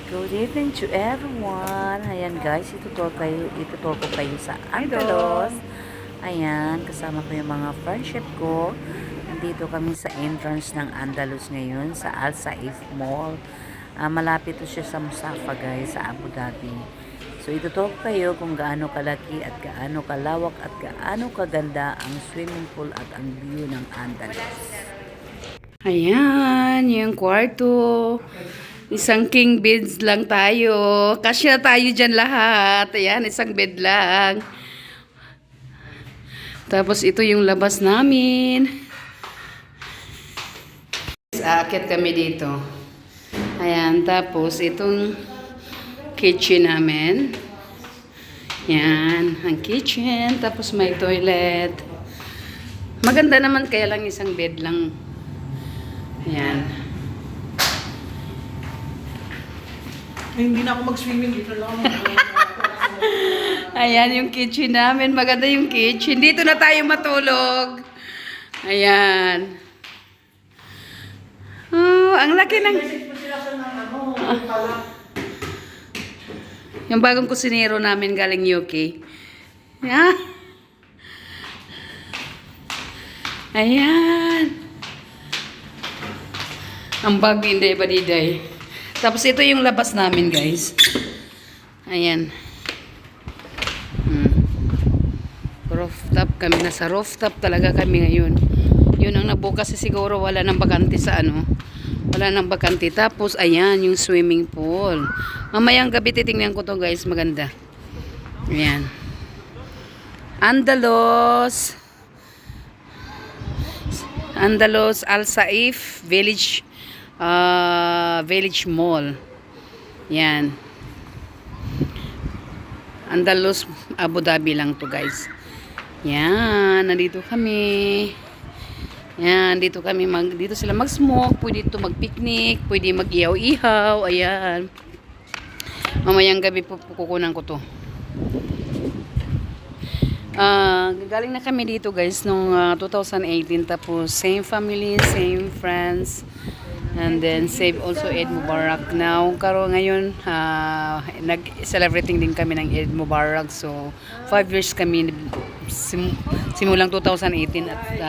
Good evening to everyone. Ayan guys, itutur ko kayo sa Andalos. Ayan, kasama ko yung mga friendship ko. Nandito kami sa entrance ng Andalos ngayon sa Al Saif Mall. Malapit to siya sa Musafa guys, sa Abu Dhabi. So itutur ko kayo kung gaano kalaki at gaano kalawak at gaano kaganda ang swimming pool at ang view ng Andalos. Ayan, yung kwarto. Isang king beds lang tayo. Kasya tayo dyan lahat. Ayan, isang bed lang. Tapos ito yung labas namin. Aakit kami dito. Ayan, tapos itong kitchen namin. Yan, ang kitchen. Tapos may toilet. Maganda naman, kaya lang isang bed lang. Ayan. Hindi na ako mag-swimming dito lang. Ayan yung kitchen namin. Maganda yung kitchen. Dito na tayo matulog. Ayan. Oh, ang laki ng... Yung bagong kusinero namin galing UK. Yeah. Ayan. Ang bag hindi ba diday. Tapos ito yung labas namin guys. Ayan. Rooftop kami. Nasa rooftop talaga kami ngayon. Yun ang nabukas siguro wala nang bakante sa ano. Wala nang bakante. Tapos ayan yung swimming pool. Mamayang gabi titingnan ko to guys. Maganda. Ayan. Andalos. Andalos Al Saif Village Village Mall. Yan. Andalos, Abu Dhabi lang to guys. Yan, nandito kami. Yan, dito kami dito sila mag-smoke, pwede dito mag-picnic, pwede mag-ihaw-ihaw. Ayan. Mamayang gabi po kukunan ko to. Galing na kami dito guys nung 2018, tapos same family, same friends. And then save also Eid Mubarak now. Ngayon nag-celebrating din kami ng Eid Mubarak. So 5 years kami simulang 2018 at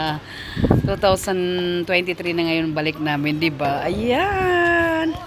2023 na ngayon balik namin, 'di ba? Ayan.